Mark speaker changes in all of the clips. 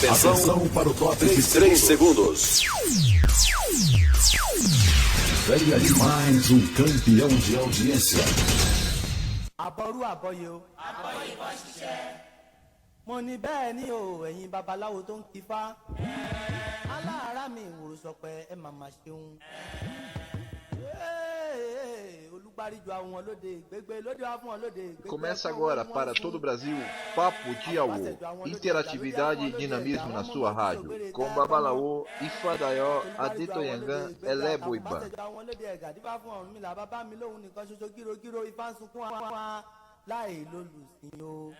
Speaker 1: Atenção para o top de 3 segundos. Venha de mais um campeão de audiência.
Speaker 2: Àbọ̀rú àbọ̀yè o. Àbọ̀yè bọ́ ṣiṣẹ́. Mo ní bẹ́ẹ̀ ni o, ẹ̀yin babaláwo tó ń kifá. Aláàárá mi ìwòrò sọ pé ẹ màmá ṣeun. Olúgbàríjọ àwọn olóde ìgbégbé lóde wá fún olóde ìgbégbé.
Speaker 3: Começa agora para todo o Brasil, Papo de Auô, interatividade e dinamismo na sua rádio, com Babalaô, Ifadaió, Adetoyangã, Eleboiba.
Speaker 2: Láì lólùsìn o,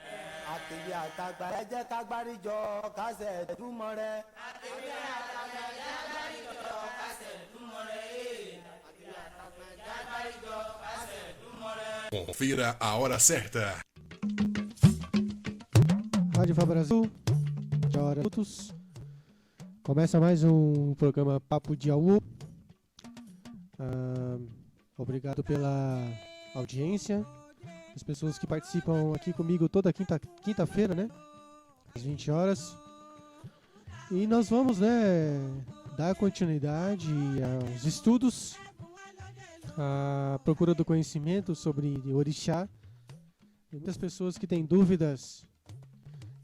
Speaker 2: àtẹ̀wé àtàgbà ẹ jẹ́ ká gbáríjọ kásẹ̀ dúmọ́ rẹ. Àtẹ̀wé àtàgbà ẹ jẹ́ ká gbáríjọ kásẹ̀ dúmọ́ rẹ. Àtẹ̀wé àtàgbà ẹ jẹ́ ká gbáríjọ kásẹ̀ dúmọ́ rẹ.
Speaker 4: Confira a hora certa.
Speaker 5: Rádio Fá Brasil, de hora minutos. Começa mais um programa Papo de Auô. Obrigado pela audiência. As pessoas que participam aqui comigo toda quinta-feira, né? Às 20 horas. E nós vamos, né, dar continuidade aos estudos, à procura do conhecimento sobre orixá. Tem muitas pessoas que têm dúvidas.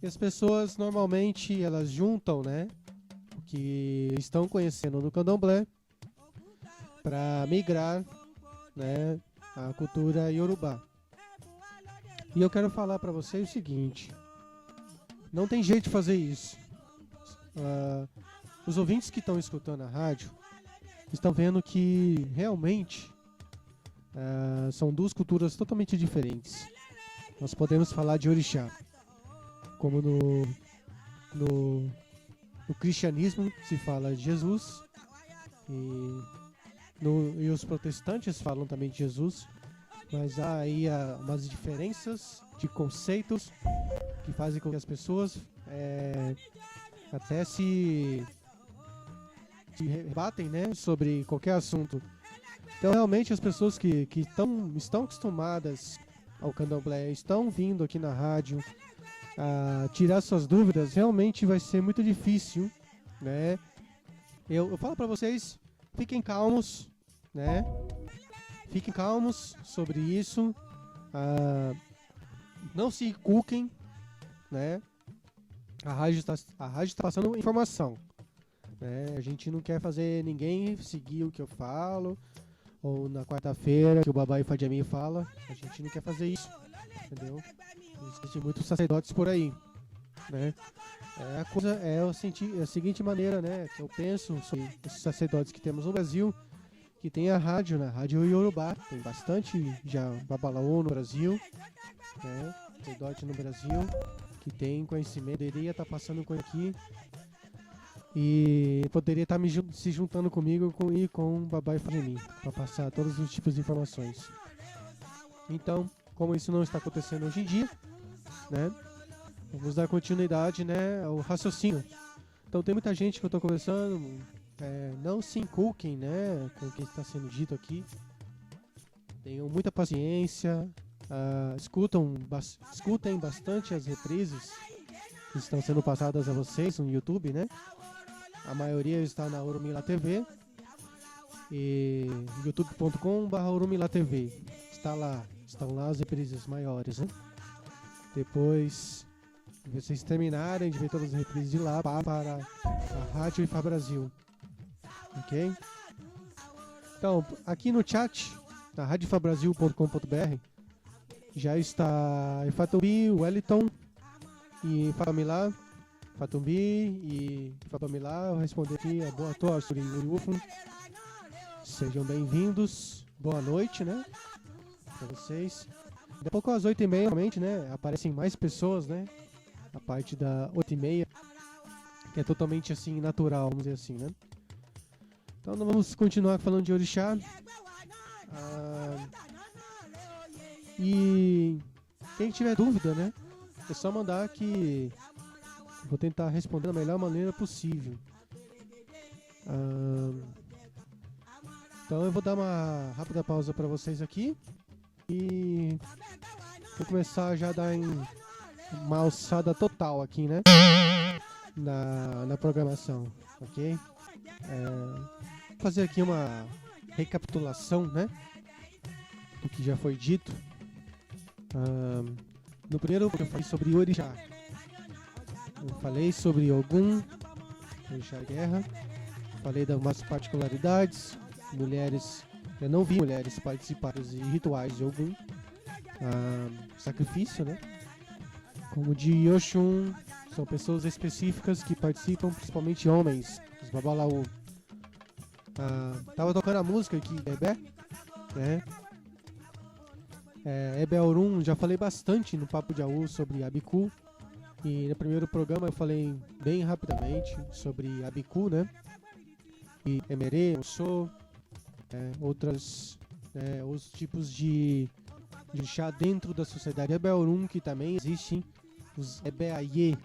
Speaker 5: E as pessoas, normalmente, elas juntam, né, o que estão conhecendo no candomblé para migrar, né, à cultura iorubá. E eu quero falar para vocês o seguinte: não tem jeito de fazer isso. Os ouvintes que estão escutando a rádio estão vendo que realmente são duas culturas totalmente diferentes. Nós podemos falar de orixá, como no cristianismo se fala de Jesus, e os protestantes falam também de Jesus. Mas há aí umas diferenças de conceitos que fazem com que as pessoas até se rebatem, né, sobre qualquer assunto. Então, realmente, as pessoas que estão acostumadas ao candomblé, estão vindo aqui na rádio a tirar suas dúvidas, realmente vai ser muito difícil, né? Eu falo para vocês, fiquem calmos, né? Fiquem calmos sobre isso, não se inculquem, né? A rádio está passando informação, né? A gente não quer fazer ninguém seguir o que eu falo, ou na quarta-feira que o Babá Ifadiami fala, a gente não quer fazer isso, entendeu? Existem muitos sacerdotes por aí, né? A coisa é a seguinte maneira, né? Que eu penso sobre esses sacerdotes que temos no Brasil, que tem a rádio, né? Rádio Iorubá, tem bastante já Babalaô no Brasil, né? Sacerdote no Brasil, que tem conhecimento, poderia estar passando com aqui e poderia estar se juntando comigo e com o Babá Ifadiami para passar todos os tipos de informações. Então, como isso não está acontecendo hoje em dia, né? Vamos dar continuidade, né, ao raciocínio. Então tem muita gente que eu estou conversando. Não se inculquem, né, com o que está sendo dito aqui. Tenham muita paciência. Escutem bastante as reprises que estão sendo passadas a vocês no YouTube, né? A maioria está na Orumilá TV e youtube.com/Orumilá TV. Estão lá as reprises maiores, né? Depois que vocês terminarem de ver todas as reprises de lá, para a Rádio Fá Brasil. Ok? Então, aqui no chat, na radiofabrasil.com.br, já está Ifatumbi, Wellington e Familá. Fatumbi e Familá, eu respondi aqui a boa tarde, Uriufo. Sejam bem-vindos. Boa noite, né? Para vocês. Daqui a pouco às 8h30, realmente, né? Aparecem mais pessoas, né? A parte da 8h30, que é totalmente assim, natural, vamos dizer assim, né? Então nós vamos continuar falando de orixá. E quem tiver dúvida, né? É só mandar que eu vou tentar responder da melhor maneira possível. Então eu vou dar uma rápida pausa para vocês aqui. E vou começar já a dar uma alçada total aqui, né? na programação, ok? Vou fazer aqui uma recapitulação, né, do que já foi dito. No primeiro eu falei sobre Orixá. Eu falei sobre Ogum, Orixá Guerra. Falei das umas particularidades. Mulheres, eu não vi mulheres participarem de rituais de Ogum. Sacrifício, né? Como de Oxum, são pessoas específicas que participam, principalmente homens, os Babalaú. Tava tocando a música aqui, Ebé, né? Ebé Orum, já falei bastante no Papo de Aú sobre Abiku. E no primeiro programa eu falei bem rapidamente sobre Abiku, né? E Emerê, Ossô, outros tipos de chá dentro da sociedade Ebé Orum, que também existem os Ebé Aie,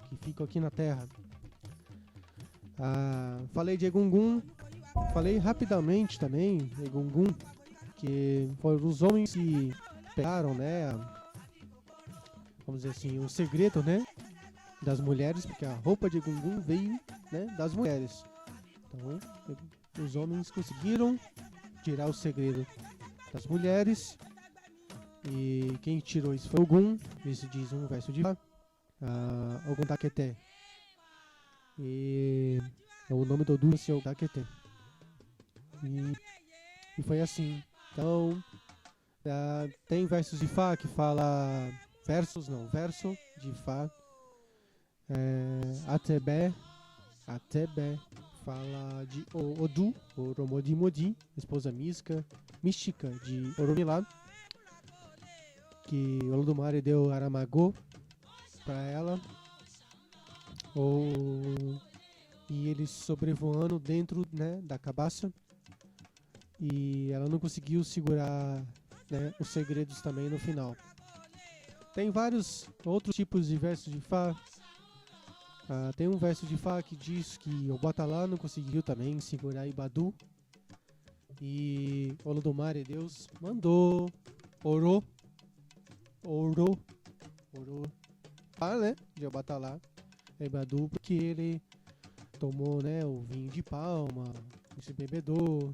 Speaker 5: que ficam aqui na Terra. Falei de Egungun, falei rapidamente também, Egungun, que foram os homens que pegaram, né, vamos dizer assim, o segredo, né, das mulheres, porque a roupa de Egungun veio, né, das mulheres. Então, os homens conseguiram tirar o segredo das mulheres, e quem tirou isso foi Ogum. Isso diz um verso de Ogum Daqueté. E o nome do Ogum é Ogum Daqueté. E foi assim. Então, tem versos de Fá que fala... verso de Fá. Atebé fala de Odu, Oromodimodi, esposa mística de Oromilá, que Olodumare deu Aramagô para ela, e eles sobrevoando dentro, né, da cabaça, e ela não conseguiu segurar, né, os segredos também no final. Tem vários outros tipos de versos de Fá. Tem um verso de Fá que diz que o Batalá não conseguiu também segurar Ibadu, e Olodumare, Deus, mandou Oro, né, de Obatalá, Ibadu, porque ele tomou, né, o vinho de palma, se bebedou.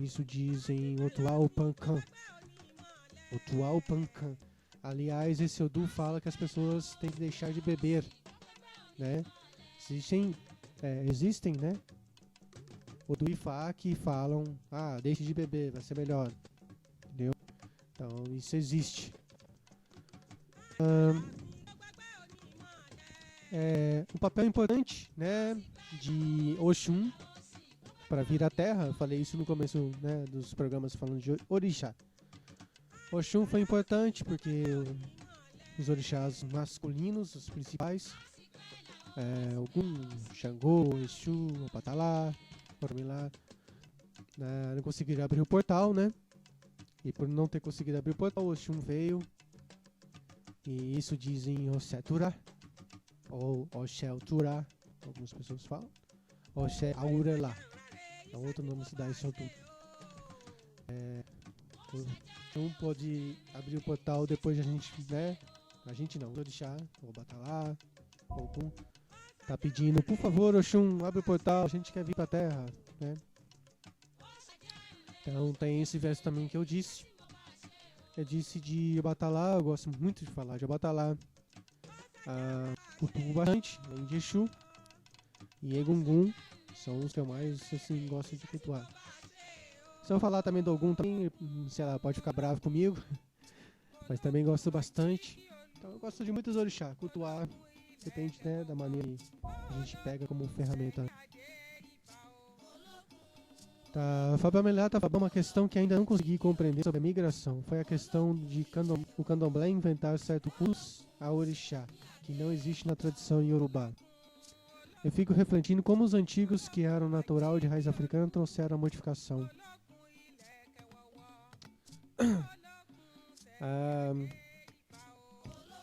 Speaker 5: Isso diz em Otual Pancan. Aliás, esse Odu fala que as pessoas têm que deixar de beber, né? Existem, né, Odu e Fá que falam, deixe de beber, vai ser melhor, entendeu? Então isso existe. Um papel importante, né, de Oxum para vir à Terra. Eu falei isso no começo, né, dos programas falando de Orixá. Oxum foi importante porque os orixás masculinos, os principais, Ogum, Xangô, Exu, Obatalá, Oromilá, não conseguiram abrir o portal, né? E por não ter conseguido abrir o portal, o Oxum veio. E isso dizem Oxétura, ou Oxétura, algumas pessoas falam. Oxé Aurelá, é outro nome se dá esse tudo. Um pode abrir o portal depois de a gente, né? A gente não, o orixá, o Obatalá, o Ogum, tá pedindo, por favor, Oxum, abre o portal, a gente quer vir pra Terra, né? Então tem esse verso também que eu disse. Eu disse de Obatalá, eu gosto muito de falar de Obatalá. Cultuo bastante, além de Exu e Egungun, são os que eu mais, assim, gosto de cultuar. Se eu falar também do Ogum, também, sei lá, pode ficar bravo comigo, mas também gosto bastante. Então eu gosto de muitos orixá, cultuar, depende, né, da maneira que a gente pega como ferramenta. Tá, Fábio Amelá tá falando uma questão que ainda não consegui compreender sobre a migração. Foi a questão de o candomblé inventar certo culto a orixá, que não existe na tradição iorubá. Eu fico refletindo como os antigos, que eram natural de raiz africana, trouxeram a modificação.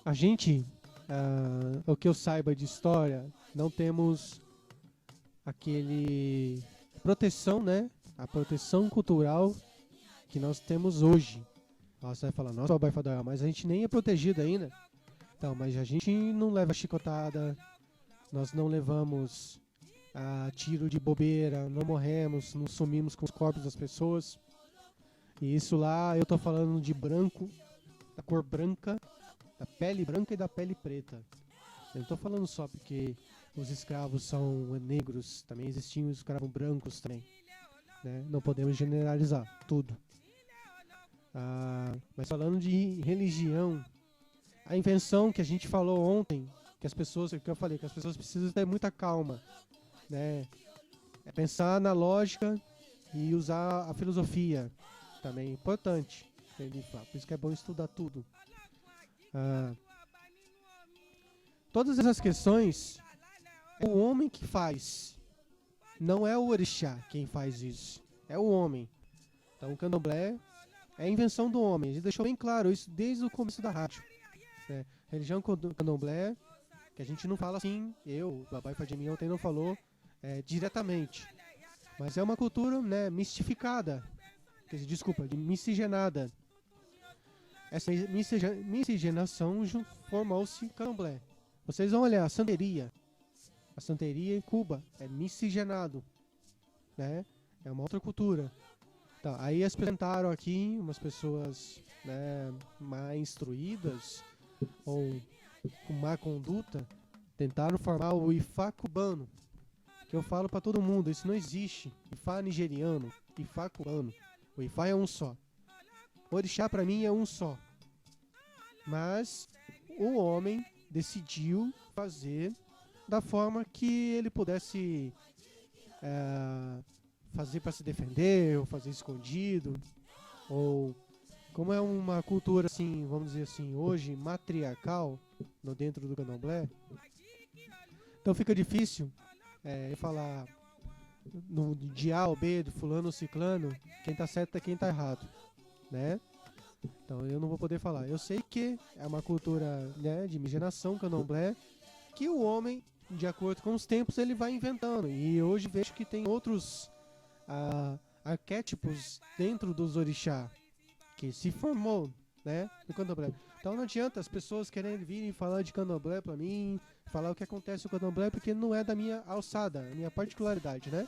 Speaker 5: A gente, o que eu saiba de história, não temos aquele proteção, né? A proteção cultural que nós temos hoje. Você vai falar, nossa, mas a gente nem é protegido ainda. Então, mas a gente não leva chicotada, nós não levamos a tiro de bobeira, não morremos, não sumimos com os corpos das pessoas. E isso lá eu tô falando de branco, da cor branca, da pele branca e da pele preta. Eu não tô falando só porque os escravos são negros, também existiam escravos brancos também, né? Não podemos generalizar tudo. Mas falando de religião, a invenção que a gente falou ontem, que eu falei, que as pessoas precisam ter muita calma, né? É pensar na lógica e usar a filosofia, também é importante. Por isso que é bom estudar tudo. Todas essas questões é o homem que faz, não é o orixá quem faz isso, é o homem. Então o candomblé é a invenção do homem, a gente deixou bem claro isso desde o começo da rádio, né? Religião candomblé, que a gente não fala assim, o Babai Fadimi ontem não falou diretamente, mas é uma cultura, né, mistificada, miscigenada. Essa miscigenação formou-se candomblé. Vocês vão olhar a santeria em Cuba é miscigenado, né? É uma outra cultura. Tá, aí eles apresentaram aqui umas pessoas, né, mal instruídas ou com má conduta, tentaram formar o Ifá cubano, que eu falo pra todo mundo, isso não existe. Ifá nigeriano, Ifá cubano, o Ifá é um só. O orixá pra mim é um só. Mas o homem decidiu fazer da forma que ele pudesse fazer para se defender, ou fazer escondido, ou como é uma cultura assim, vamos dizer assim, hoje matriarcal no dentro do candomblé, então fica difícil eu falar de A ou B, do fulano ou ciclano, quem tá certo é quem tá errado, né? Então eu não vou poder falar. Eu sei que é uma cultura, né, de miscigenação candomblé, que o homem, de acordo com os tempos, ele vai inventando. E hoje vejo que tem outros arquétipos dentro dos orixá que se formou, né, no candomblé. Então não adianta as pessoas quererem vir e falar de candomblé pra mim, falar o que acontece no candomblé, porque não é da minha alçada, a minha particularidade, né?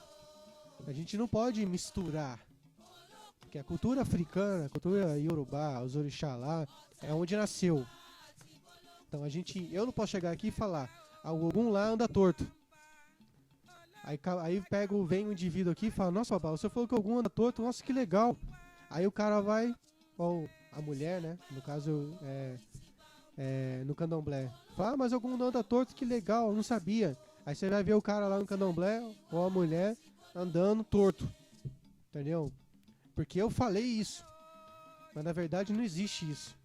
Speaker 5: A gente não pode misturar. Porque a cultura africana, a cultura iorubá, os orixá lá, é onde nasceu. Então eu não posso chegar aqui e falar, o Ogum lá anda torto. Aí vem um indivíduo aqui e fala, nossa, babá, você falou que o Ogum anda torto, nossa, que legal. Aí o cara vai, ou a mulher, né, no caso no candomblé, fala, mas o Ogum não anda torto, que legal, eu não sabia. Aí você vai ver o cara lá no candomblé, ou a mulher, andando torto. Entendeu? Porque eu falei isso. Mas na verdade não existe isso.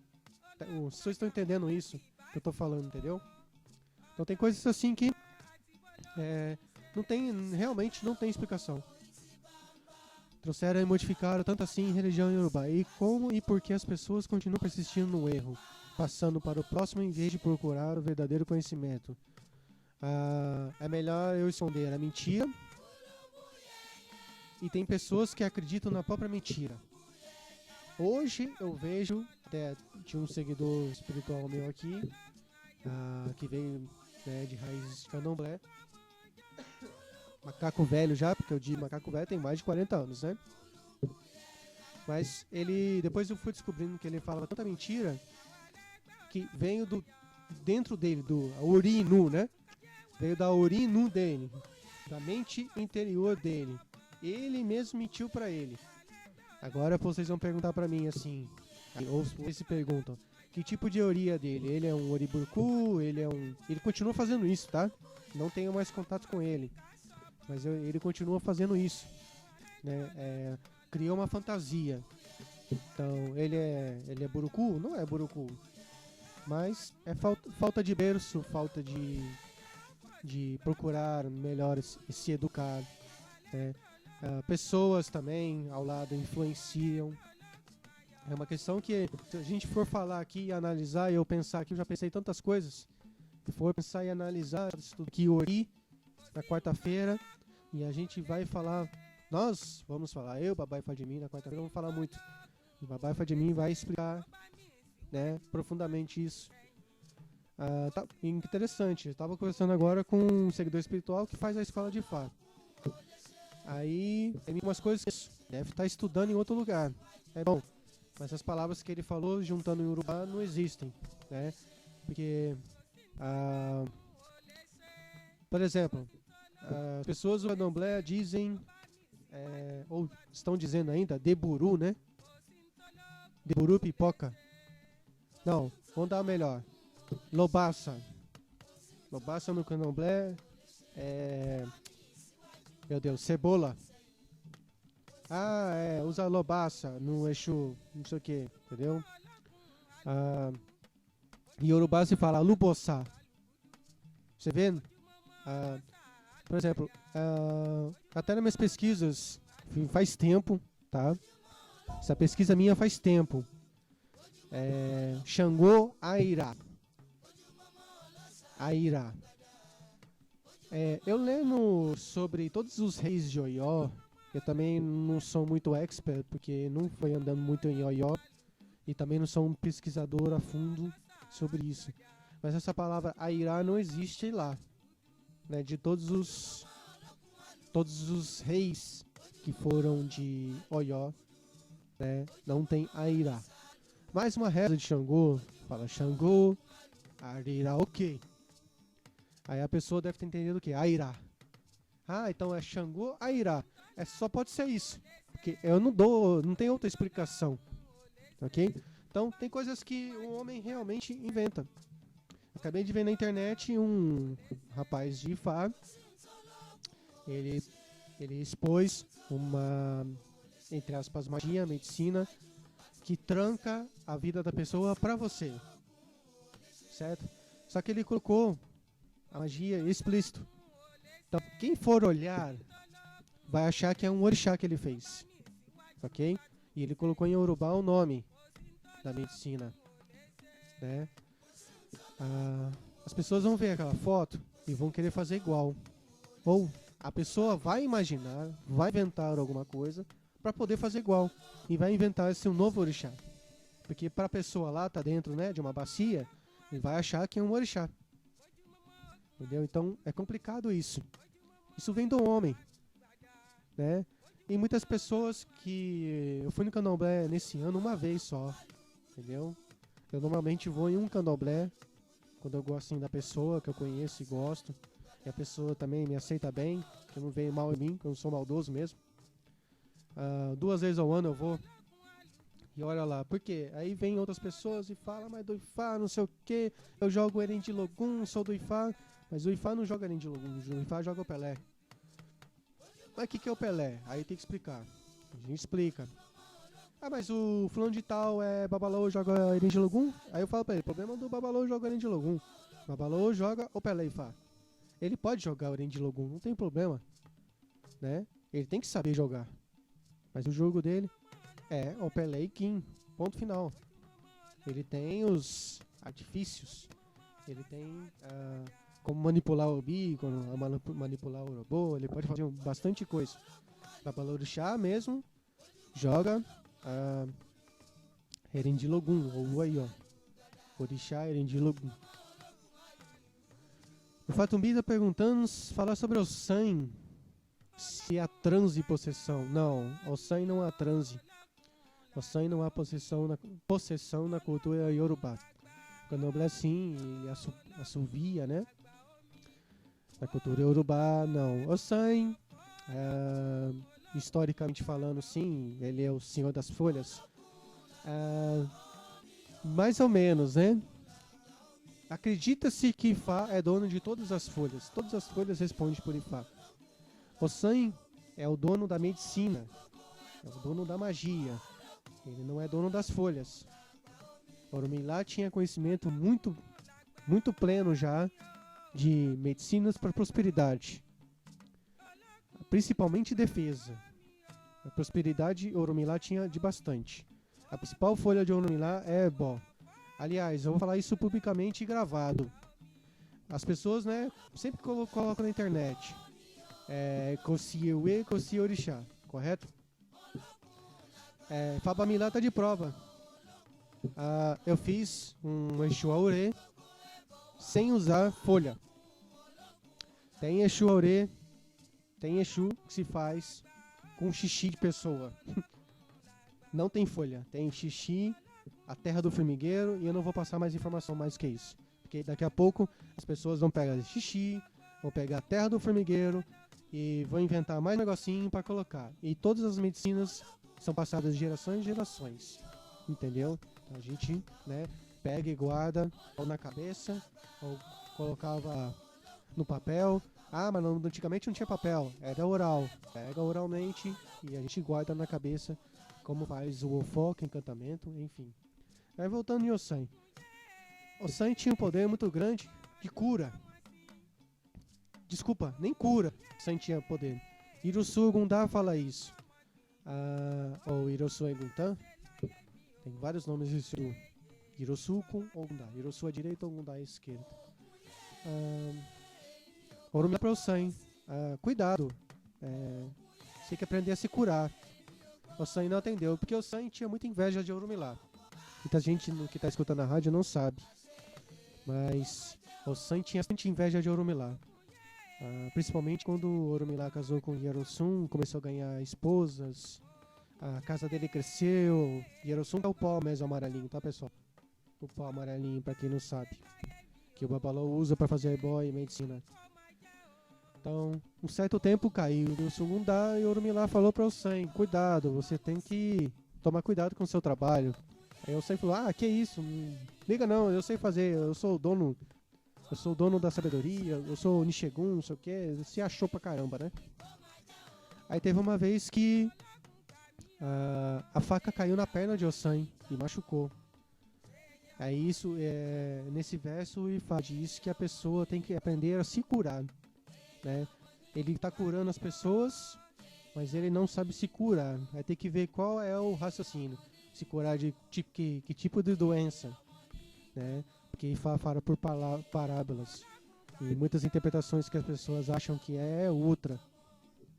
Speaker 5: Vocês estão entendendo isso que eu tô falando, entendeu? Então tem coisas assim que realmente não tem explicação. Trouxeram e modificaram tanto assim em religião iorubá. E como e por que as pessoas continuam persistindo no erro, passando para o próximo em vez de procurar o verdadeiro conhecimento. É melhor eu esconder a mentira. E tem pessoas que acreditam na própria mentira. Hoje eu vejo, até tinha um seguidor espiritual meu aqui, que veio, né, de raízes de candomblé. Macaco velho já, porque eu digo macaco velho tem mais de 40 anos, né? Mas depois eu fui descobrindo que ele falava tanta mentira, que veio dentro dele, do Orinu, né? Veio da Orinu dele, da mente interior dele. Ele mesmo mentiu pra ele. Agora vocês vão perguntar pra mim assim, ou vocês se perguntam, que tipo de ori é dele? Ele é um oriburku? Ele continua fazendo isso, tá? Não tenho mais contato com ele. Mas ele continua fazendo isso, né? Criou uma fantasia. Então, ele é buruku? Não é buruku. Mas é falta de berço, falta de procurar melhor se educar, né? Pessoas também ao lado influenciam. É uma questão que, se a gente for falar aqui e analisar, e eu pensar aqui, eu já pensei tantas coisas, se for pensar e analisar isso aqui ori na quarta-feira, e a gente vai falar, nós vamos falar, Babai Fadimi, na quarta-feira vamos falar muito. O Babai Fadimi vai explicar, né, profundamente isso. Interessante, eu tava conversando agora com um seguidor espiritual que faz a escola de Ifá. Aí tem umas coisas que deve estar estudando em outro lugar. É bom, mas as palavras que ele falou juntando em Urubá não existem, né? Porque, por exemplo, as pessoas do Candomblé dizem, ou estão dizendo ainda, Deburu, né? Deburu pipoca. Não, vamos dar melhor. Lobaça. Lobaça no Candomblé meu Deus, cebola. Usa lobaça no Exu, não sei o que, entendeu? Em Yorubá se fala luboçá. Você vê? Por exemplo, até nas minhas pesquisas, faz tempo, tá? Essa pesquisa minha faz tempo. Xangô Airá. Airá. Eu lendo sobre todos os reis de Oió, eu também não sou muito expert, porque não foi andando muito em Oió, e também não sou um pesquisador a fundo sobre isso. Mas essa palavra Airá não existe lá, né? De todos os reis que foram de Oió, né? Não tem Airá. Mais uma reza de Xangô, fala Xangô, Arirá, ok. Aí a pessoa deve ter entendido o que? Airá. Então é Xangô, Airá. Só pode ser isso, porque eu não tem outra explicação, ok? Então tem coisas que o homem realmente inventa. Acabei de ver na internet um rapaz de Ifá, ele expôs uma, entre aspas, magia, medicina, que tranca a vida da pessoa pra você, certo? Só que ele colocou a magia explícito. Então, quem for olhar vai achar que é um orixá que ele fez, ok? E ele colocou em Urubá o nome da medicina, né? As pessoas vão ver aquela foto e vão querer fazer igual. Ou a pessoa vai imaginar, vai inventar alguma coisa para poder fazer igual. E vai inventar esse um novo orixá. Porque para a pessoa lá, tá dentro, né, de uma bacia, ele vai achar que é um orixá. Entendeu? Então é complicado isso. Isso vem do homem, né? E muitas pessoas que... Eu fui no candomblé nesse ano uma vez só, entendeu? Eu normalmente vou em um candomblé quando eu gosto assim, da pessoa que eu conheço e gosto. E a pessoa também me aceita bem, que não veio mal em mim, que eu não sou maldoso mesmo. 2 vezes ao ano eu vou e olha lá, por quê? Aí vem outras pessoas e falam, mas do Ifá, não sei o que, eu jogo Erendilogum, sou do Ifá, mas o Ifá não joga Erendilogum, o Ifá joga o Pelé. Mas o que é o Pelé? Aí tem que explicar. A gente explica. Mas o fulano de tal é Babalô, joga Erendilogum? Aí eu falo pra ele, o problema do Babalô joga Erendilogum. Babalô joga o Pelé Ifá. Ele pode jogar o Erendilogum, não tem problema, né? Ele tem que saber jogar. Mas o jogo dele é o Pelé e Kim, ponto final. Ele tem os artifícios, ele tem como manipular o bico, manipular o robô, ele pode fazer bastante coisa. Babalorixá mesmo joga Erendilogum, ou aí ó, Orixá Erendilogum. O Fatumbi tá perguntando, falar sobre o San, se há transe e possessão. Não, o San não há transe. O San não há possessão na cultura Yorubá. O Candomblé sim, e assovia, né? Na cultura Yorubá, não. O San, historicamente falando, sim, ele é o senhor das folhas. Mais ou menos, né? Acredita-se que Ifá é dono de todas as folhas. Todas as folhas respondem por Ifá. O San é o dono da medicina. É o dono da magia. Ele não é dono das folhas. Orumilá tinha conhecimento muito, muito pleno já de medicinas para prosperidade. Principalmente defesa. A prosperidade Orumilá tinha de bastante. A principal folha de Orumilá é Ebó. Aliás, eu vou falar isso publicamente e gravado. As pessoas, né, sempre colocam na internet. Kosiewe, Kosie Orixá, correto? Fabamilá tá de prova. Eu fiz um Exu Aurê sem usar folha. Tem Exu Aurê, tem Exu que se faz com xixi de pessoa. Não tem folha, tem xixi, a terra do formigueiro, e eu não vou passar mais informação mais que isso. Porque daqui a pouco as pessoas vão pegar xixi, vão pegar a terra do formigueiro e vão inventar mais negocinho para colocar. E todas as medicinas são passadas de gerações em gerações. Entendeu? Então a gente, né, pega e guarda ou na cabeça, ou colocava no papel. Ah, mas antigamente não tinha papel, era oral. Pega oralmente e a gente guarda na cabeça, como faz o ofoque, encantamento, enfim. Aí voltando em Ossan. Ossan tinha um poder muito grande de cura. Desculpa, nem cura Ossan tinha poder. Irusu Gundá fala isso. Ou Irosu Eguntan. Tem vários nomes disso. Irosuko ou Gundá. Irosu à direita ou Gundá à esquerda. Orumilá para Ossan. Cuidado. Você tem que aprender a se curar. Ossan não atendeu, porque Ossan tinha muita inveja de Orumilá. Muita gente que está escutando a rádio não sabe. Mas Ossan tinha bastante inveja de Orumilá. Principalmente quando Orumilá casou com Yerosun, começou a ganhar esposas. A casa dele cresceu. Yerosun é o pó mesmo amarelinho, tá, pessoal? O pó amarelinho, pra quem não sabe. Que o Babalô usa pra fazer ebó e medicina. Então, um certo tempo caiu o Sugundá e Orumilá falou para Ossan: cuidado, você tem que tomar cuidado com o seu trabalho. Aí Ossan falou: que isso? Não liga não, eu sei fazer, eu sou o dono da sabedoria, eu sou o Nishegun, não sei o que. Se achou pra caramba, né? Aí teve uma vez que a faca caiu na perna de Ossan e machucou. Aí isso, nesse verso, o Ifá diz que a pessoa tem que aprender a se curar. Né? Ele está curando as pessoas, mas ele não sabe se curar. Vai ter que ver qual é o raciocínio. Se curar de que tipo de doença, né? Porque fala por parábolas. E muitas interpretações que as pessoas acham que é outra.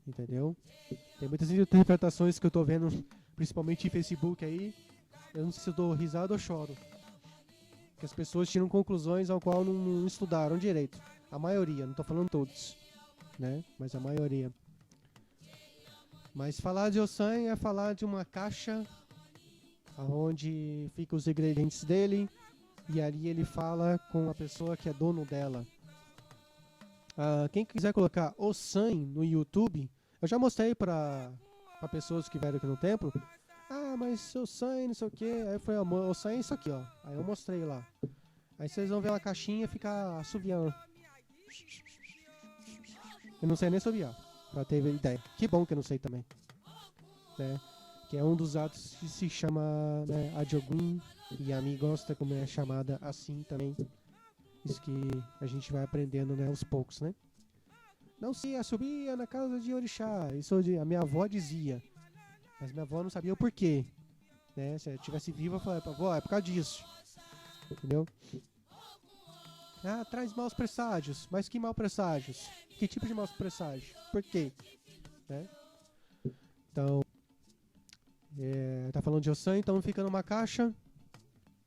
Speaker 5: Entendeu? Tem muitas interpretações que eu tô vendo, principalmente em Facebook aí. Eu não sei se eu dou risada ou choro. Que as pessoas tiram conclusões ao qual não estudaram direito. A maioria, não tô falando todos. Né? Mas a maioria. Mas falar de Ossan é falar de uma caixa onde ficam os ingredientes dele e ali ele fala com a pessoa que é dono dela. Quem quiser colocar Ossan no YouTube, eu já mostrei para pessoas que vieram aqui no templo. Mas Ossan não sei o que. Aí foi Ossan é isso aqui, ó. Aí eu mostrei lá. Aí vocês vão ver uma caixinha ficar assoviando. Eu não sei nem assoviar, pra ter ideia. Que bom que eu não sei também. Né? Que é um dos atos que se chama, né, Adiogun. E a mim gosta como é chamada assim também. Isso que a gente vai aprendendo, né, aos poucos, né? Não se assobia na casa de Orixá. Isso a minha avó dizia. Mas minha avó não sabia o porquê. Né? Se eu estivesse viva, eu falava, avó, é por causa disso. Entendeu? Traz maus presságios. Mas que maus presságios? Que tipo de maus presságios? Por quê? Né? Então, tá falando de Ossan, então fica numa caixa.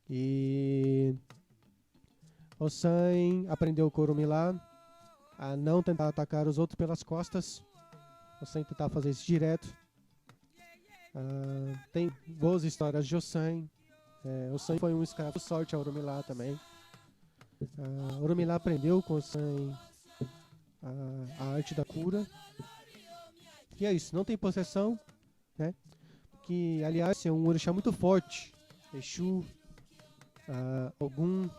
Speaker 5: E Ossan aprendeu com Orumilá a não tentar atacar os outros pelas costas. Ossan tentar fazer isso direto. Tem boas histórias de Ossan. Ossan foi um escravo sorte a Orumilá também. Orumilá aprendeu com Ossan a arte da cura. E é isso, não tem possessão, né? Que, aliás, é um orixá muito forte. Exu, Ogum.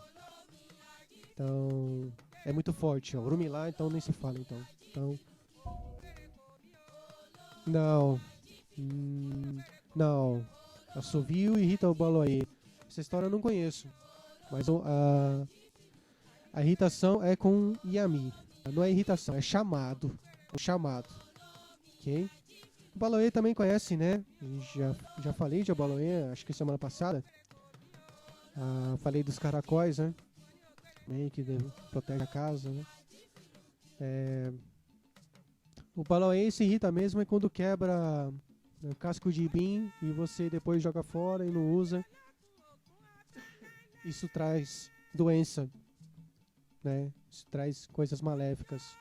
Speaker 5: Então, é muito forte. Orumilá, então, nem se fala, então. Não. Assovio irrita o Baloaê. Essa história eu não conheço. Mas a irritação é com Yami. Não é irritação, é chamado. O chamado. Ok? O Baloê também conhece, né? Já falei de Baloê, acho que semana passada. Falei dos caracóis, né? Que protege a casa, né? O Baloê se irrita mesmo é quando quebra o casco de ibim e você depois joga fora e não usa. Isso traz doença. né? Isso traz coisas maléficas.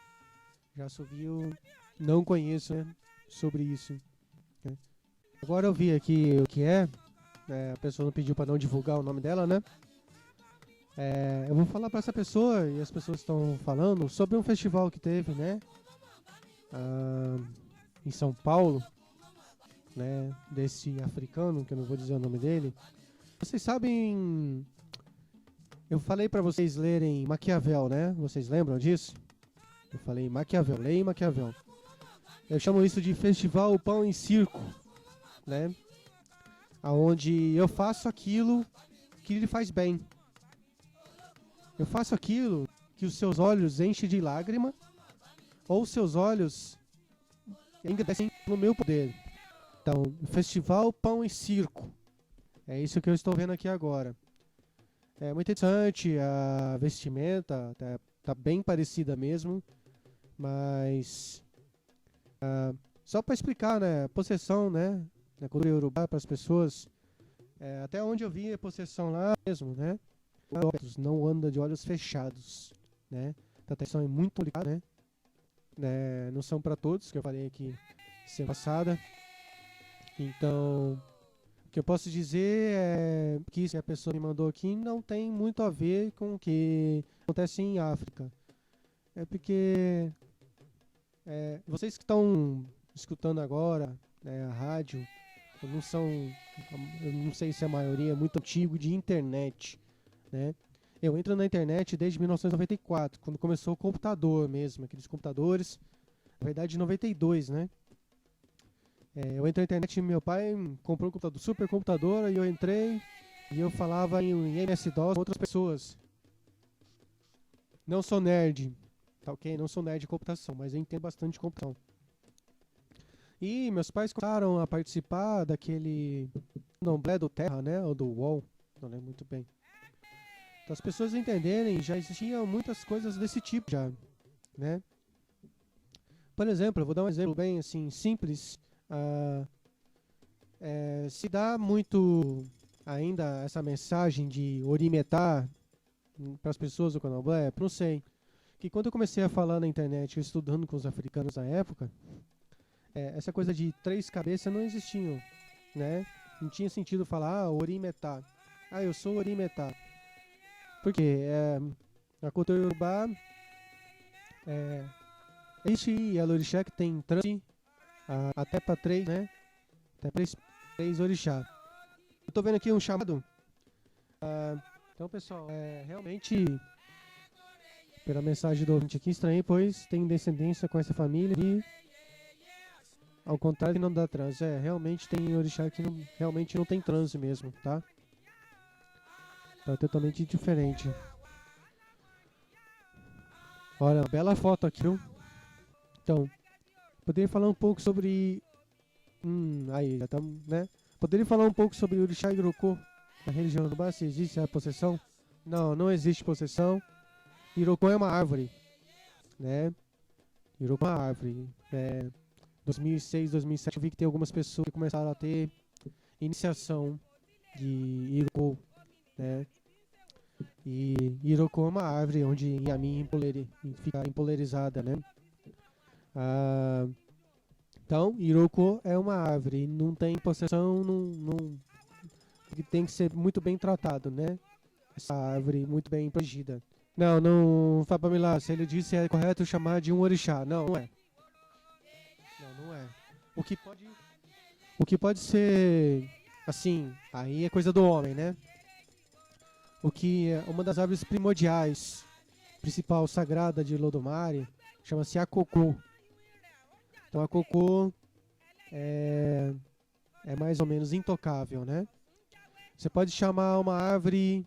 Speaker 5: Já assovio, não conheço, né, sobre isso. Né? Agora eu vi aqui o que é. A pessoa não pediu para não divulgar o nome dela, né? Eu vou falar para essa pessoa, e as pessoas estão falando, sobre um festival que teve, né? Em São Paulo, né? Desse africano, que eu não vou dizer o nome dele. Vocês sabem... Eu falei para vocês lerem Maquiavel, né? Vocês lembram disso? Eu falei Maquiavel, leia Maquiavel. Eu chamo isso de Festival Pão e Circo, né? Aonde eu faço aquilo que lhe faz bem. Eu faço aquilo que os seus olhos enchem de lágrima, ou seus olhos engrandecem no meu poder. Então, Festival Pão e Circo. É isso que eu estou vendo aqui agora. É muito interessante, a vestimenta tá bem parecida mesmo, mas só para explicar, né, possessão, né, na cultura iorubá para as pessoas, até onde eu vi a possessão lá mesmo, né, não anda de olhos fechados, né, a atenção é muito complicada, né, não são para todos, que eu falei aqui semana passada. Então, o que eu posso dizer é que isso que a pessoa me mandou aqui não tem muito a ver com o que acontece em África. É porque vocês que estão escutando agora, né, a rádio, eu não sei se a maioria é muito antigo de internet, né? Eu entro na internet desde 1994, quando começou o computador mesmo, aqueles computadores, na verdade 92, né? Eu entrei na internet e meu pai comprou um computador, super computador, e eu entrei e eu falava em MS-DOS com outras pessoas. Não sou nerd, tá ok? Não sou nerd de computação, mas eu entendo bastante de computação. E meus pais começaram a participar daquele candomblé do Terra, né? Ou do UOL, não lembro muito bem. Então as pessoas entenderem, já existiam muitas coisas desse tipo já, né? Por exemplo, eu vou dar um exemplo bem assim, simples. Se dá muito ainda essa mensagem de orientar para as pessoas do candomblé, não sei. Que quando eu comecei a falar na internet, estudando com os africanos na época, essa coisa de 3 cabeças não existiam, né? Não tinha sentido falar orientar. Eu sou orientar. Porque a cultura iorubá existe Yalorixá que tem transe até para 3, né? Até 3 orixá. Eu tô vendo aqui um chamado. Então, pessoal, realmente, pela mensagem do ouvinte aqui, estranhei, pois tem descendência com essa família e, ao contrário, que não dá transe. Realmente tem orixá que realmente não tem transe mesmo, tá? Então, é totalmente diferente. Olha, bela foto aqui, viu? Então, poderia falar um pouco sobre... aí, já tá, né? Poderia falar um pouco sobre o orixá Irokô, na religião iorubá, se existe a possessão? Não, não existe possessão. Irokô é uma árvore, né? Irokô é uma árvore. 2006, 2007, eu vi que tem algumas pessoas que começaram a ter iniciação de Irokô, né? E Irokô é uma árvore onde Inhamin fica empolerizada, né? Então, Irokô é uma árvore, não tem possessão, tem que ser muito bem tratado, né? Essa árvore muito bem protegida. Não, Fabamilá, se ele disse é correto chamar de um orixá. Não, não é. Não é. O que pode ser, assim, aí é coisa do homem, né? O que é uma das árvores primordiais, principal sagrada de Lodomari, chama-se Akokô. Então a cocô é mais ou menos intocável, né? Você pode chamar uma árvore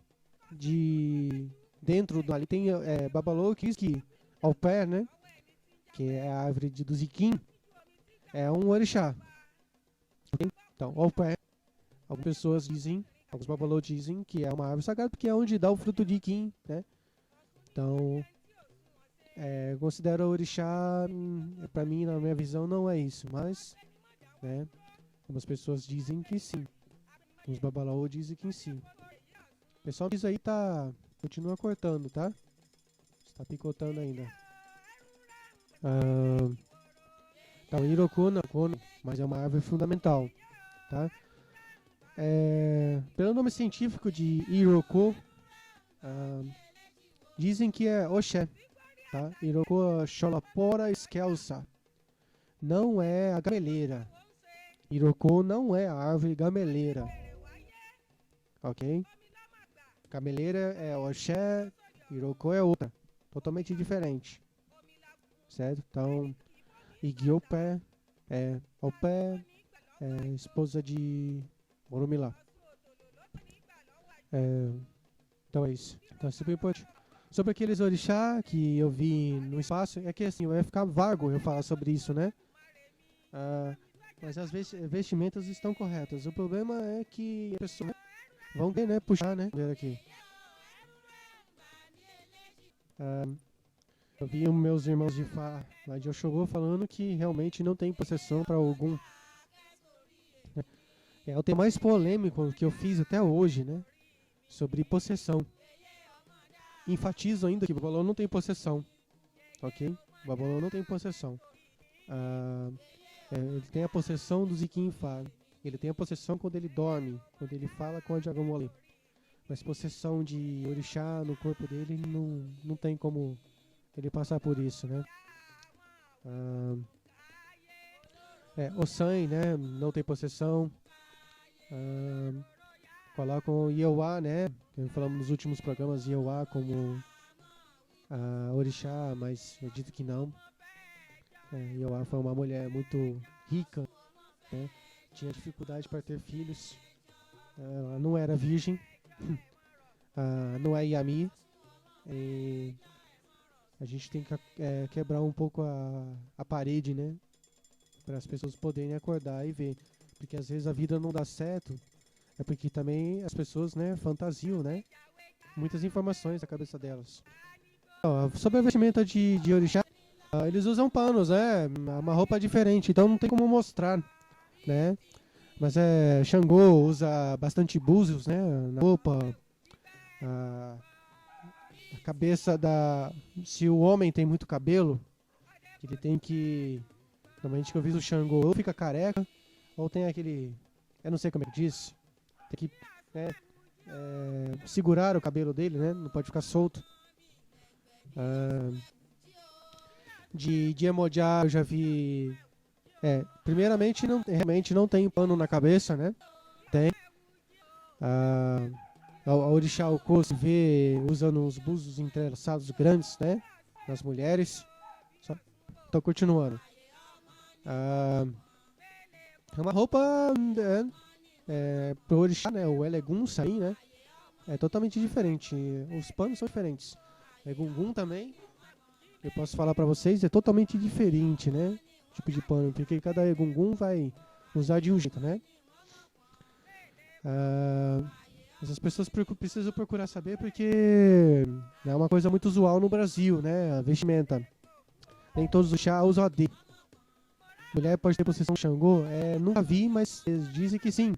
Speaker 5: de... Dentro ali tem Babalô, que ao pé, né? Que é a árvore do Ziquim. É um orixá. Então, ao pé, algumas pessoas dizem, alguns Babalô dizem que é uma árvore sagrada porque é onde dá o fruto de Iquim, né? Então... eu considero o orixá, pra mim, na minha visão, não é isso, mas, né, algumas pessoas dizem que sim, os babalaô dizem que sim. O pessoal diz aí continua cortando, tá? Tá picotando ainda. Então, Iroko não, mas é uma árvore fundamental, tá? Pelo nome científico de Iroko, dizem que é Oxé, tá? Iroko Cholapora Excelsa. Não é a gameleira. Iroko não é a árvore gameleira. Ok? Gameleira é Oxé, Iroko é outra. Totalmente diferente. Certo? Então, Igiopé é Opé, esposa de Oromilá. Então é isso. Então é super importante. Sobre aqueles orixá que eu vi no espaço, é que assim, vai ficar vago eu falar sobre isso, né? Mas as vestimentas estão corretas. O problema é que as pessoas vão ver, né? Puxar, né? Ver aqui. Eu vi os meus irmãos de Fá lá de Oxogô falando que realmente não tem possessão para algum. É o tema mais polêmico que eu fiz até hoje, né? Sobre possessão. Enfatizo ainda que o Babalô não tem possessão. Ok? O Babalô não tem possessão. Ele tem a possessão do Ziquim Fá. Ele tem a possessão quando ele dorme, quando ele fala com a Jagomole. Mas possessão de orixá no corpo dele não tem como ele passar por isso, né? Ossan, né? Não tem possessão. Colocam o Iewa, né? Falamos nos últimos programas Iewa como orixá, mas eu acredito que não. Iewa foi uma mulher muito rica, né? Tinha dificuldade para ter filhos. Ela não era virgem. Não é Yami. E a gente tem que quebrar um pouco a parede, né? Para as pessoas poderem acordar e ver. Porque às vezes a vida não dá certo. É porque também as pessoas, né, fantasiam, né? Muitas informações na cabeça delas. Sobre a vestimenta de orixá, eles usam panos, né? Uma roupa diferente, então não tem como mostrar, né? Mas Xangô usa bastante búzios, né? Na roupa. A cabeça se o homem tem muito cabelo, ele tem que. Normalmente que eu vi o Xangô ou fica careca, ou tem aquele. Eu não sei como é que diz. Tem que segurar o cabelo dele, né? Não pode ficar solto. De Iemoja eu já vi. Primeiramente, realmente não tem pano na cabeça, né? Tem. A orixá Oko se vê usando uns búzios entrelaçados grandes, né? Nas mulheres. Tô continuando. É uma roupa pro orixá, né? O Elegunsa aí, né? É totalmente diferente. Os panos são diferentes. Egungun também, eu posso falar pra vocês, é totalmente diferente, né? Tipo de pano, porque cada Egungun vai usar de um jeito, né? Mas as pessoas precisam procurar saber porque é uma coisa muito usual no Brasil, né? A vestimenta. Nem todos os chá usam AD. Mulher pode ter possessão de Xangô? Nunca vi, mas eles dizem que sim.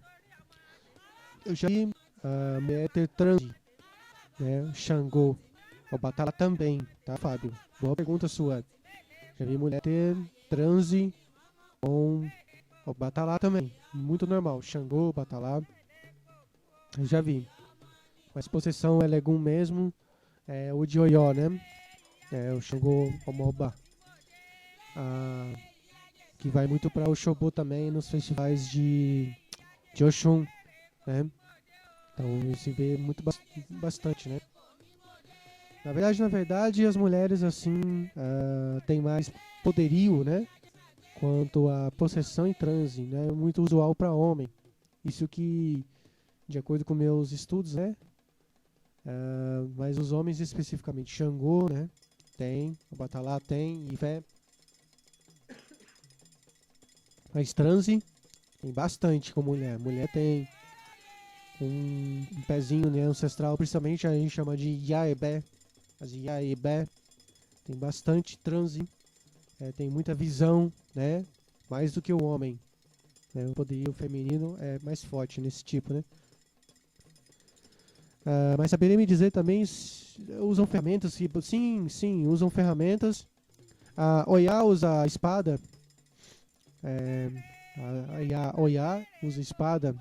Speaker 5: Eu já vi a mulher ter transe, né? Xangô. O Batalá também, tá, Fábio? Boa pergunta sua. Já vi mulher ter transe com o Batalá também. Muito normal. Xangô, Batalá. Eu já vi. Mas possessão é Legum mesmo. É o de Oió, né? O Xangô Omoba. Que vai muito para o Oxobô também nos festivais de Oxum, né? Então se vê muito bastante, né? Na verdade, as mulheres assim têm mais poderio, né? Quanto a possessão em transe, né? É muito usual para homem. Isso que, de acordo com meus estudos, né? Mas os homens especificamente, Xangô, né? Tem, o Batalá tem, Ifé. Mas transe tem bastante com mulher. Mulher tem um pezinho, né, ancestral, principalmente a gente chama de Yaebé. As Yaebé tem bastante transe, tem muita visão, né? Mais do que o homem. Né? O poderio feminino é mais forte nesse tipo, né? Mas saberia me dizer também se usam ferramentas? Sim, usam ferramentas. A Oiá usa a espada. A Oiá usa a espada,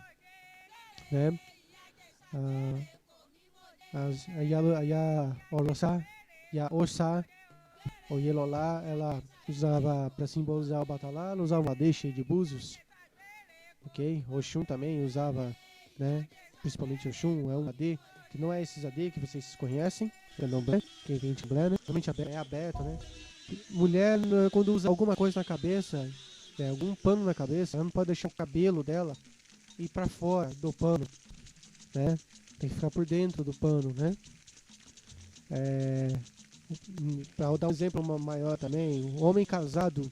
Speaker 5: né? A Yá Oroçá e a Oxá, ou Yelolá, ela usava, para simbolizar o Batalá, ela usava uma deixa de búzios, ok? Oxum também usava, né? Principalmente Oxum, é um AD, que não é esses AD que vocês conhecem, Candomblé, quem vem de Candomblé, né? Realmente é aberto, né? Mulher, quando usa alguma coisa na cabeça, algum pano na cabeça, ela não pode deixar o cabelo dela ir para fora do pano, né? Tem que ficar por dentro do pano, né? Para dar um exemplo maior também, o homem casado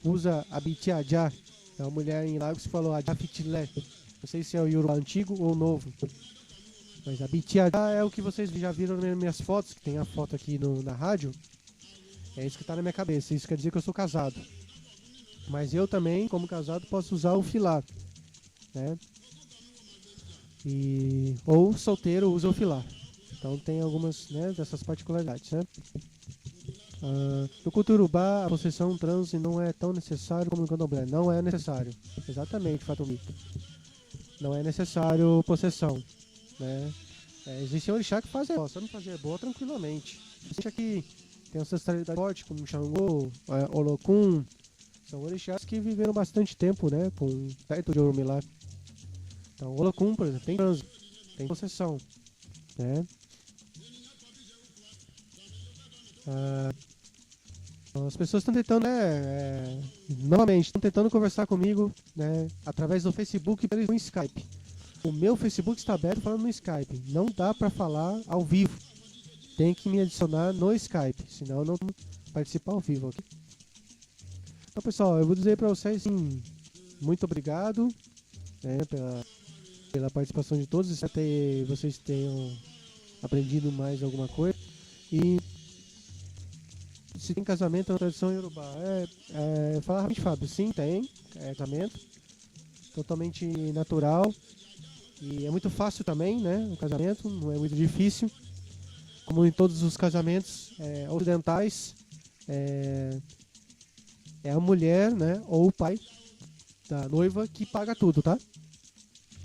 Speaker 5: usa a bitiajá, é uma mulher em Lagos que falou ajafitilé. Não sei se é o Yoruba antigo ou novo, mas a bitiajá é o que vocês já viram nas minhas fotos, que tem a foto aqui na rádio. É isso que está na minha cabeça, isso quer dizer que eu sou casado. Mas eu também, como casado, posso usar o filá, né? Ou solteiro usa o filá. Então tem algumas, né, dessas particularidades, né? No culto urubá, a possessão transe não é tão necessário como no candomblé. Não é necessário. Exatamente, Fatumi. Não é necessário possessão, né? Existem orixá que fazem boa, só não fazer boa tranquilamente. Existe que tem ancestralidade forte, como Xangô, Olokun. São orixás que viveram bastante tempo, né, perto de Orumilá. Então, Olokun, por exemplo, tem transe, tem possessão, né? As pessoas estão tentando, novamente, estão tentando conversar comigo, né, através do Facebook e pelo Skype. O meu Facebook está aberto falando no Skype. Não dá para falar ao vivo. Tem que me adicionar no Skype, senão eu não participar ao vivo, ok? Então, pessoal, eu vou dizer para vocês, sim, muito obrigado, né, pela participação de todos. Espero que vocês tenham aprendido mais alguma coisa. E se tem casamento na tradição iorubá, fala rapidinho, Fábio. Sim, tem casamento totalmente natural e é muito fácil também, né? O casamento não é muito difícil, como em todos os casamentos ocidentais. É a mulher, né, ou o pai da noiva que paga tudo, tá?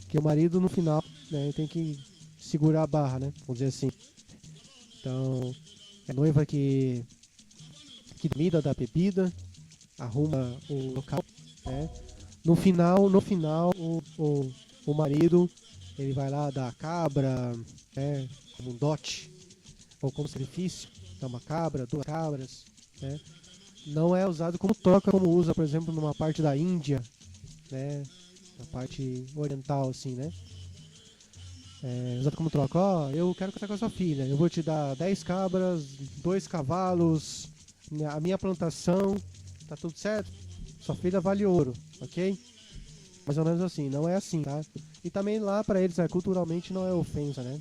Speaker 5: Que o marido no final, né, tem que segurar a barra, né? Vamos dizer assim. Então, é a noiva que comida da bebida, arruma o local, né? No final, o marido, ele vai lá dar a cabra, né, como um dote, ou como sacrifício, dá uma cabra, 2 cabras, né? Não é usado como troca, como usa, por exemplo, numa parte da Índia, né? Na parte oriental, assim, né? Usado como troca. Eu quero casar com a sua filha, eu vou te dar 10 cabras, 2 cavalos, a minha plantação, tá tudo certo? Sua filha vale ouro, ok? Mais ou menos assim, não é assim, tá? E também lá pra eles, culturalmente não é ofensa, né?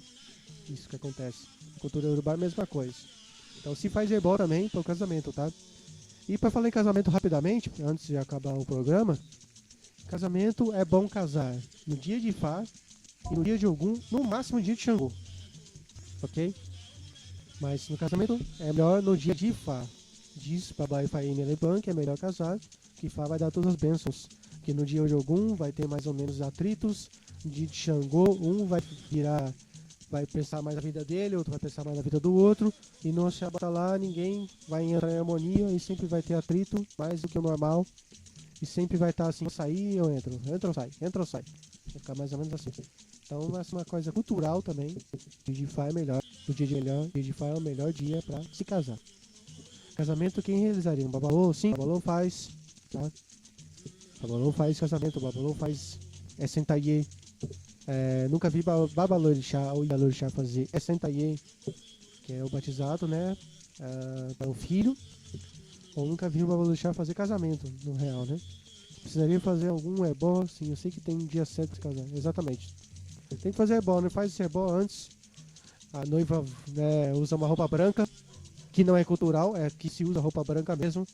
Speaker 5: Isso que acontece. Cultura urubá é a mesma coisa. Então se faz ebó também pro casamento, tá? E pra falar em casamento rapidamente, antes de acabar o programa, casamento é bom casar no dia de Ifá e no dia de Ogum, no máximo no dia de Xangô, ok? Mas no casamento é melhor no dia de Ifá. Diz Babai Faim Eleban que é melhor casar, que Ifá vai dar todas as bênçãos. Que no dia de Ogum vai ter mais ou menos atritos, no dia de Xangô, um vai pensar mais na vida dele, outro vai pensar mais na vida do outro, e no Xabatalá ninguém vai entrar em harmonia e sempre vai ter atrito, mais do que o normal, e sempre vai estar assim, sair eu entro, entra ou sai, entra ou sai. Vai ficar mais ou menos assim. Então essa é uma coisa cultural também, o dia de Ifá é melhor, o dia de Ifá é o melhor dia para se casar. Casamento quem realizaria? Um babalô? Sim, babalô faz, tá? Babalô faz casamento, babalô faz sentaiê. Nunca vi babalorixá ou ialorixá fazer sentaiê, que é o batizado, né? Para o filho. Ou nunca vi o babalorixá fazer casamento, no real, né? Precisaria fazer algum ebó, sim, eu sei que tem um dia certo de casar, exatamente. Tem que fazer ebó, né? Faz esse ebó antes. A noiva, né, usa uma roupa branca, que não é cultural, é que se usa roupa branca mesmo.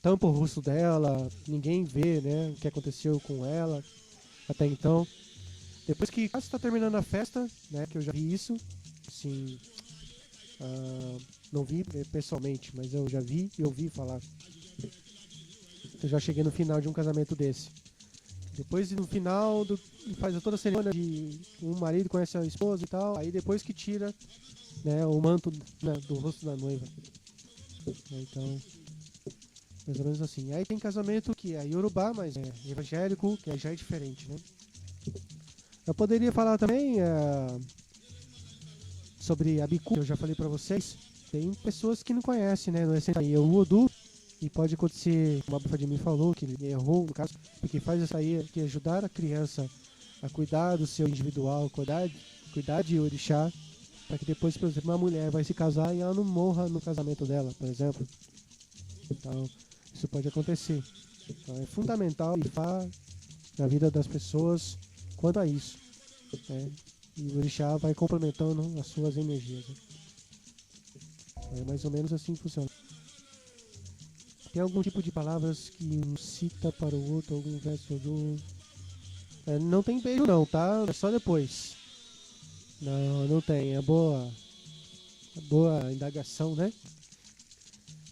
Speaker 5: Tampa o rosto dela, ninguém vê, né, o que aconteceu com ela até então. Depois que quase está terminando a festa, né, que eu já vi isso, assim, não vi pessoalmente, mas eu já vi e ouvi falar. Eu já cheguei no final de um casamento desse. Depois no final faz toda a cerimônia de um marido conhece a esposa e tal, aí depois que tira, né, o manto, né, do rosto da noiva. Então, mais ou menos assim. Aí tem casamento que é Yorubá, mas é evangélico, que já é diferente, né? Eu poderia falar também sobre a bicu, que eu já falei pra vocês. Tem pessoas que não conhecem, né? Não é o Odu, e pode acontecer, como a Bufa de mim falou, que ele errou, no caso, porque faz isso aí, que ajudar a criança a cuidar do seu individual, cuidar de orixá, para que depois, por exemplo, uma mulher vai se casar e ela não morra no casamento dela, por exemplo. Então, isso pode acontecer. Então, é fundamental na vida das pessoas quanto a isso, né? E o orixá vai complementando as suas energias, né? É mais ou menos assim que funciona. Tem algum tipo de palavras que um cita para o outro, algum verso do... não tem beijo não, tá? É só depois. Não tem. É boa indagação, né?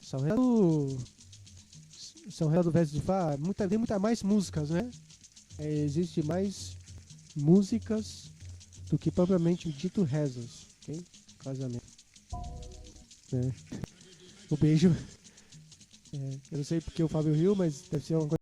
Speaker 5: São Real do verso de Fá, tem muita mais músicas, né? Existe mais músicas do que propriamente dito rezas, ok? Casamento. O beijo... eu não sei porque o Fábio riu, mas deve ser uma coisa